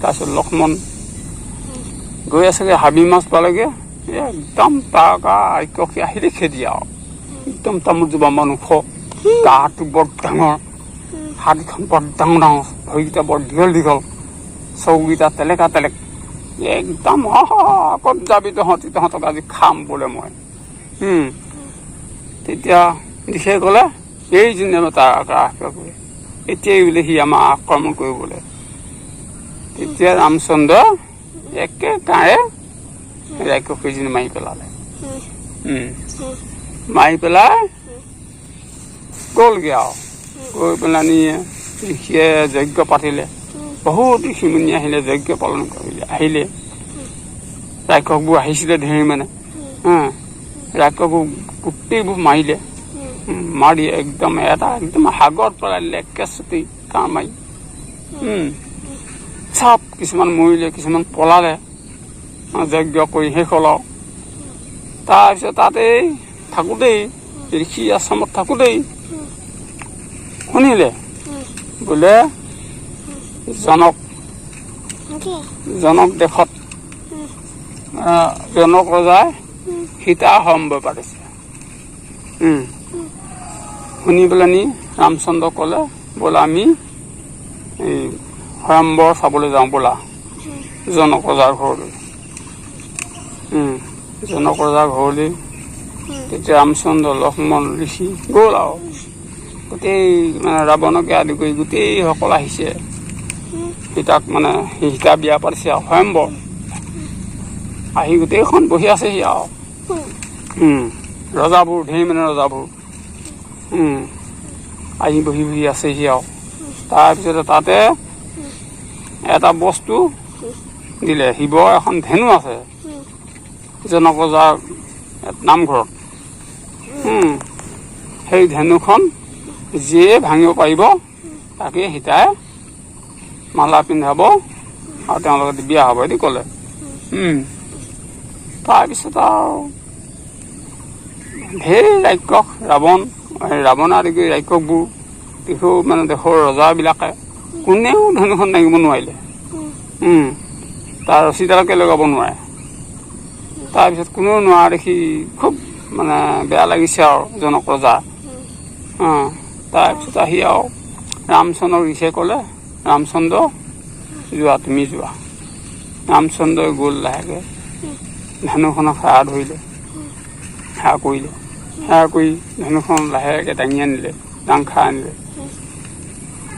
তাৰপিছত লক্ষ্মণ গৈ আছেগৈ হাবি মাছ পালেগৈ একদম তাক ৰাক্ষসী আহিলে খেদি আৰু একদম তামোলজোপা মান ওখ গাটো বৰ ডাঙৰ হাতকেইখন বৰ ডাঙৰ ডাঙৰ ভৰিকেইটা বৰ দীঘল দীঘল চকুকেইটা তেলেকা তেলেক একদম ক'ত যাবি তহঁতক আজি খাম বোলে মই তেতিয়া দিছে ক'লে এইজনে তাৰ আক্ৰমণ কৰে এতিয়াই বোলে সি আমাক আক্ৰমণ কৰিবলৈ তেতিয়া ৰামচন্দ্ৰ একে কাঁড়ে ৰাক্ষসীজনী মাৰি পেলালে মাৰি পেলাই গ'লগৈ আৰু গৈ পেলানি ঋষিয়ে যজ্ঞ পাতিলে বহুত ঋষিমুনি আহিলে যজ্ঞ পালন কৰিলে আহিলে ৰাক্ষসবোৰ আহিছিলে ধেৰ মানে ৰাক্ষসবোৰ গোটেইবোৰ মাৰিলে মাৰি একদম এটা একদম সাগৰত পেলাই দিলে একেচুটি কাঁড় মাৰি চাপ কিছুমান মৰিলে কিছুমান পলালে যজ্ঞ কৰি শেষ হ'ল আৰু তাৰপিছত তাতেই থাকোঁতেই ঋষি আশ্ৰমত থাকোঁতেই শুনিলে বোলে জনক দেশত জনক ৰজাই সীতা হৰণ পাতিছে শুনি পেলানি ৰামচন্দ্ৰক ক'লে বোলা আমি এই হৰম্বৰ চাবলৈ যাওঁ বোলা জনক ৰজাৰ ঘৰলৈ জনক ৰজাৰ ঘৰলৈ তেতিয়া ৰামচন্দ্ৰ লক্ষ্মণ ঋষি গ'ল আৰু গোটেই মানে ৰাৱণকে আদি কৰি গোটেই সকল আহিছে সীতাক মানে সীতা বিয়া পাতিছে আৰু হৰম্বৰ আহি গোটেইখন বহি আছেহি আৰু ৰজাবোৰ ধেৰ মানে ৰজাবোৰ আহি বহি বহি আছেহি আৰু তাৰপিছতে তাতে এটা বস্তু দিলে শিৱৰ এখন ধেনু আছে জনক ৰজাৰ নামঘৰত সেই ধেনুখন যিয়ে ভাঙিব পাৰিব তাকে সীতাই মালা পিন্ধাব আৰু তেওঁৰ লগত বিয়া হ'ব বুলি ক'লে তাৰপিছত আৰু ধেৰ ৰাক্ষস ৰাৱণ আদি কৰি ৰাক্ষসবোৰ দেখো মানে দেশৰ ৰজাবিলাকে কোনেও ধনুখন দাঙিব নোৱাৰিলে তাৰ ৰছীডালকে লগাব নোৱাৰে তাৰপিছত কোনেও নোৱাৰা দেখি খুব মানে বেয়া লাগিছে আৰু জনক ৰজা তাৰপিছত আহি আৰু ৰামচন্দ্ৰক ঋষিয়ে ক'লে ৰামচন্দ্ৰ যোৱা তুমি যোৱা ৰামচন্দ্ৰই গ'ল লাহেকৈ ধনুখনক সেৱা ধৰিলে সেৱা কৰিলে সেৱা কৰি ধনুখন লাহেকৈ দাঙি আনিলে দাং খাই আনিলে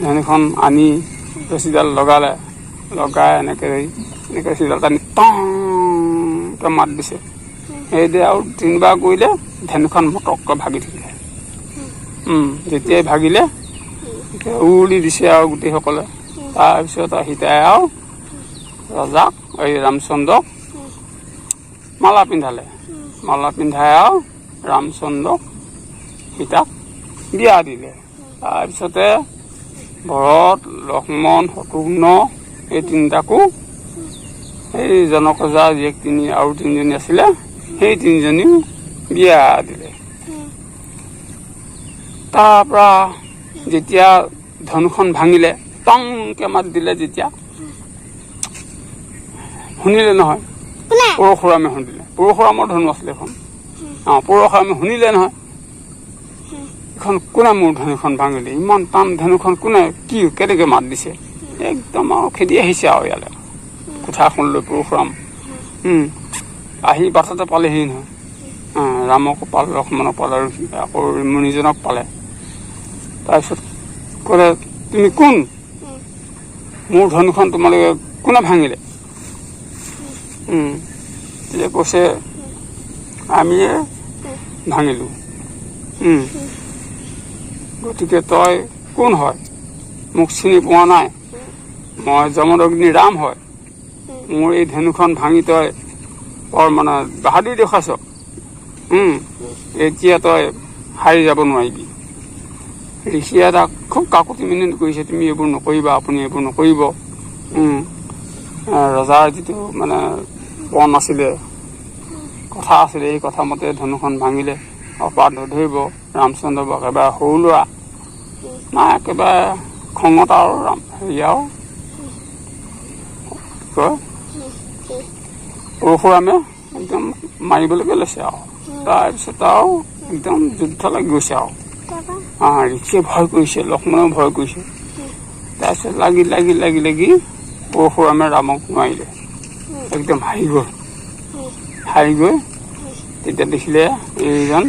ধনুখন আনি ৰছীডাল লগালে লগাই এনেকৈ ৰছীডাল টানি টংকৈ মাত দিছে সেইদৰে আৰু তিনিবাৰ কৰিলে ধনুখন মটককৈ ভাগি থাকিলে যেতিয়াই ভাগিলে উৰি দিছে আৰু গোটেইসকলে তাৰপিছত সীতাই আৰু ৰজাক এই ৰামচন্দ্ৰক মালা পিন্ধালে মালা পিন্ধাই আৰু ৰামচন্দ্ৰক সীতাক বিয়া দিলে তাৰপিছতে ভৰত লক্ষ্মণ শত্ৰুঘ্ন এই তিনিটাকো এই জনক ৰজাৰ জীয়েক আৰু তিনিজনী আছিলে সেই তিনিজনীও বিয়া দিলে তাৰপৰা যেতিয়া ধনুখন ভাঙিলে টংকৈ মাত দিলে যেতিয়া শুনিলে নহয় পৰশুৰামে শুনিলে পৰশুৰামৰ ধনু আছিলে এখন পৰশুৰামে শুনিলে নহয় এখন কোনে মোৰ ধনুখন ভাঙিলে ইমান টান ধনুখন কোনে কি কেনেকৈ মাত দিছে একদম আৰু খেদি আহিছে আৰু ইয়ালৈ কোঠাখনলৈ পৰশুৰাম আহি বাটতে পালেহি নহয় ৰামকো পালে লক্ষ্মণক পালে আৰু আকৌ মুনিজনক পালে তাৰপিছত ক'লে তুমি কোন মোৰ ধনুখন তোমালোকে কোনে ভাঙিলে তেতিয়া কৈছে আমিয়ে ভাঙিলোঁ গতিকে তই কোন হয় মোক চিনি পোৱা নাই মই যমদগ্নি ৰাম হয় মোৰ এই ধনুখন ভাঙি তই বৰ মানে বাহাদুৰি দেখুৱাইছ এতিয়া তই হাৰি যাব নোৱাৰিবি ঋষিয়ে তাক খুব কাকুতি মিনতি কৰিছে তুমি এইবোৰ নকৰিবা আপুনি এইবোৰ নকৰিব ৰজাৰ যিটো মানে পণ আছিলে কথা আছিলে এই কথা মতে ধনুখন ভাঙিলে অপৰাধ নধৰিব ৰামচন্দ্ৰ একেবাৰে সৰু ল'ৰা নাই একেবাৰে খঙত আৰু হেৰি আৰু কয় পৰশুৰামে একদম মাৰিবলৈকে লৈছে আৰু তাৰপিছত আৰু একদম যুদ্ধ লাগি গৈছে আৰু ঋষিয়ে ভয় কৰিছে, লক্ষ্মণেও ভয় কৰিছে। তাৰপিছত লাগি লাগি লাগি লাগি পৰশুৰামে ৰামক নোৱাৰিলে, একদম হাৰি গৈ তেতিয়া দেখিলে এইজন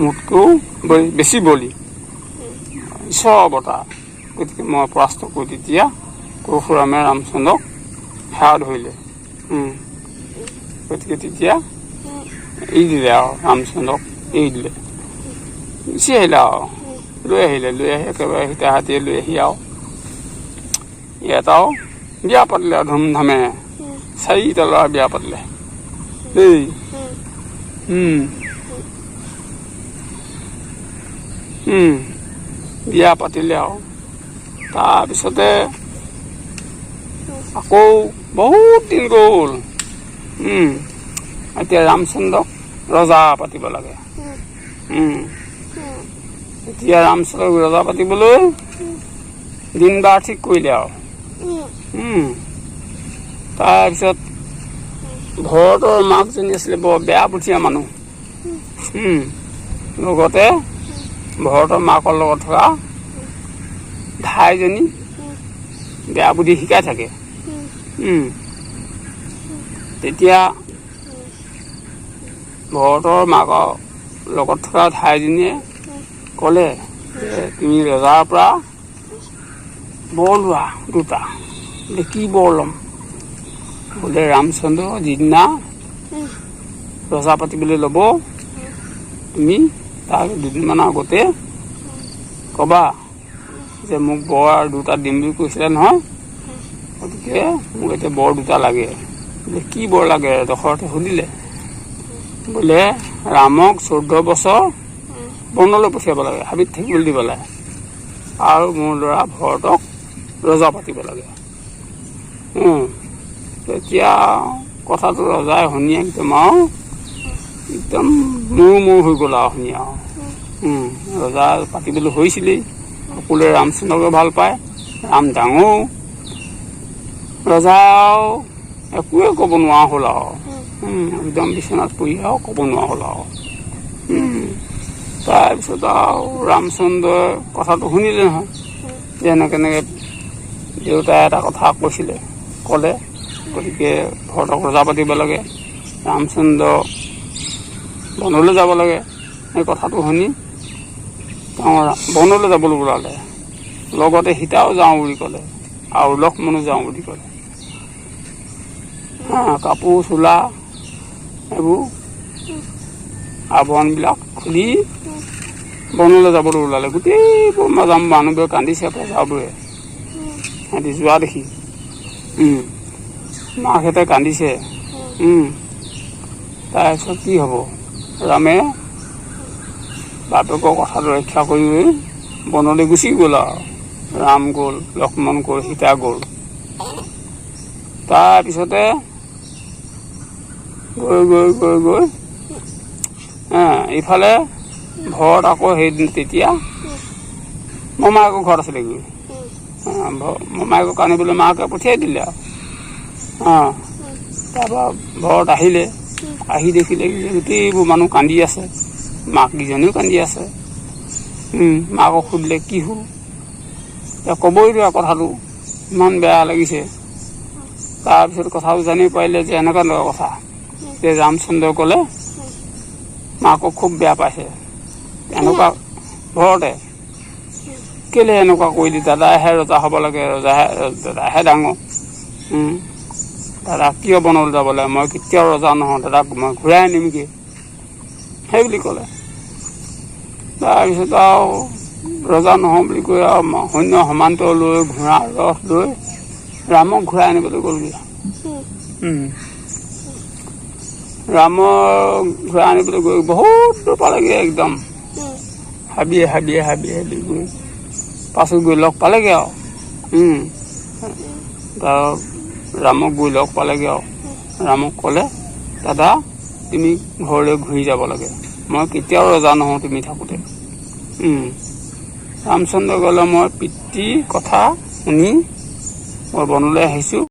মোতকৈও বেছি বলি, ঈশ্বৰৰ অৱতাৰ, গতিকে মই পৰাস্ত কৰি তেতিয়া পৰশুৰামে ৰামচন্দ্ৰক সেৱা ধৰিলে। গতিকে তেতিয়া এৰি দিলে আৰু ৰামচন্দ্ৰক এৰি দিলে, গুচি আহিলে আৰু লৈ আহি একেবাৰে সীতা হাতীয়ে লৈ আহি আৰু ইয়াত আৰু বিয়া পাতিলে আৰু ধুমধামে 4টা ল'ৰা বিয়া পাতিলে দেই। বিয়া পাতিলে আৰু তাৰপিছতে আকৌ বহুত দিন গ'ল। এতিয়া ৰামচন্দ্ৰক ৰজা পাতিব লাগে। এতিয়া ৰামচন্দ্ৰক ৰজা পাতিবলৈ দিন বাৰ ঠিক কৰিলে আৰু তাৰপিছত ভৰতৰ মাকজনী আছিলে বৰ বেয়া পুথিয়া মানুহ, লগতে ভৰতৰ মাকৰ লগত থকা ধাইজনী বেয়া বুদ্ধি শিকাই থাকে। তেতিয়া ভৰতৰ মাকৰ লগত থকা ধাইজনীয়ে ক'লে যে তুমি ৰজাৰ পৰা বৰ লোৱা 2টা। কি বৰ ল'ম? বোলে ৰামচন্দ্ৰ যিদিনা ৰজা পাতিবলৈ ল'ব তুমি তাৰ 2দিনমানৰ আগতে ক'বা যে মোক বৰ 2টা দিম বুলি কৈছিলে নহয়, গতিকে মোক এতিয়া বৰ 2টা লাগে। বোলে কি বৰ লাগে? দশৰথে সুধিলে। বোলে ৰামক 14 বছৰ বনলৈ পঠিয়াব লাগে, হাবিত থাকিবলৈ দিব লাগে, আৰু মোৰ ল'ৰা ভৰতক ৰজা পাতিব লাগে। তেতিয়া কথাটো ৰজাই শুনি একদম মূৰ হৈ গ'ল আৰু শুনি আৰু ৰজা পাতিবলৈ হৈছিলেই, সকলোৱে ৰামচন্দ্ৰকে ভাল পায়, ৰাম ডাঙৰ। ৰজা একোৱে ক'ব নোৱাৰা হ'ল আৰু একদম বিচনাত পৰি আৰু ক'ব নোৱাৰা হ'ল আৰু তাৰপিছত আৰু ৰামচন্দ্ৰই কথাটো শুনিলে নহয় যে এনেকৈ দেউতাই এটা কথা ক'লে, গতিকে ভৰতক ৰজা পাতিব লাগে, ৰামচন্দ্ৰ বনলৈ যাব লাগে। এই কথাটো শুনি তেওঁ বনলৈ যাবলৈ ওলালে, লগতে সীতাও যাওঁ বুলি ক'লে আৰু লক্ষ্মণো যাওঁ বুলি ক'লে। কাপোৰ চোলা এইবোৰ আৱৰণবিলাক খুলি বনলৈ যাবলৈ ওলালে। গোটেইবোৰ মানুহবোৰে কান্দিছে, প্ৰজাবোৰে সিহঁতি যোৱা দেখি মাকহঁতে কান্দিছে। তাৰপিছত কি হ'ব? ৰামে বাপেকৰ কথাটো ৰক্ষা কৰি বনলৈ গুচি গ'ল আৰু ৰাম গ'ল, লক্ষ্মণ গ'ল, সীতা গ'ল। তাৰপিছতে গৈ ইফালে ভৰত আকৌ তেতিয়া মমায়েকৰ ঘৰত আছিলেগৈ। মমায়েকক আনিবলৈ মাকে পঠিয়াই দিলে আৰু তাৰপৰা ভৰত আহিলে, আহি দেখিলে গোটেইবোৰ মানুহ কান্দি আছে, মাককেইজনীও কান্দি আছে। মাকক সুধিলে কি হ'ল? এতিয়া ক'বই দিয়া কথাটো, ইমান বেয়া লাগিছে। তাৰপিছত কথাটো জানি পাৰিলে যে এনেকুৱা কথা যে ৰামচন্দ্ৰই ক'লে মাকক খুব বেয়া পাইছে। এনেকুৱা ভৰতে কেলে এনেকুৱা কৰিলি? দাদাইহে ৰজা হ'ব লাগে, দাদাহে ডাঙৰ, দাদা কিয় বনলৈ যাব লাগে? মই কেতিয়াও ৰজা নহওঁ, দাদাক মই ঘূৰাই আনিমগৈ, সেই বুলি ক'লে। তাৰপিছত আৰু ৰজা নহওঁ বুলি কৈ আৰু সৈন্য সমান্তৰ লৈ ঘোঁৰা ৰথ লৈ ৰামক ঘূৰাই আনিবলৈ গ'লগৈ। ৰামক ঘূৰাই আনিবলৈ গৈ বহুত দূৰ পালেগৈ, একদম হাবিয়ে গৈ পাছত গৈ লগ পালেগৈ আৰু ৰামক গৈ লগ পালেগৈ আৰু ৰামক ক'লে, দাদা তুমি ঘৰলৈ ঘূৰি যাব লাগে, মই কেতিয়াও ৰজা নহওঁ তুমি থাকোঁতে। ৰামচন্দ্ৰ ক'লে মই পিতৃৰ কথা শুনি মই বনলৈ আহিছোঁ,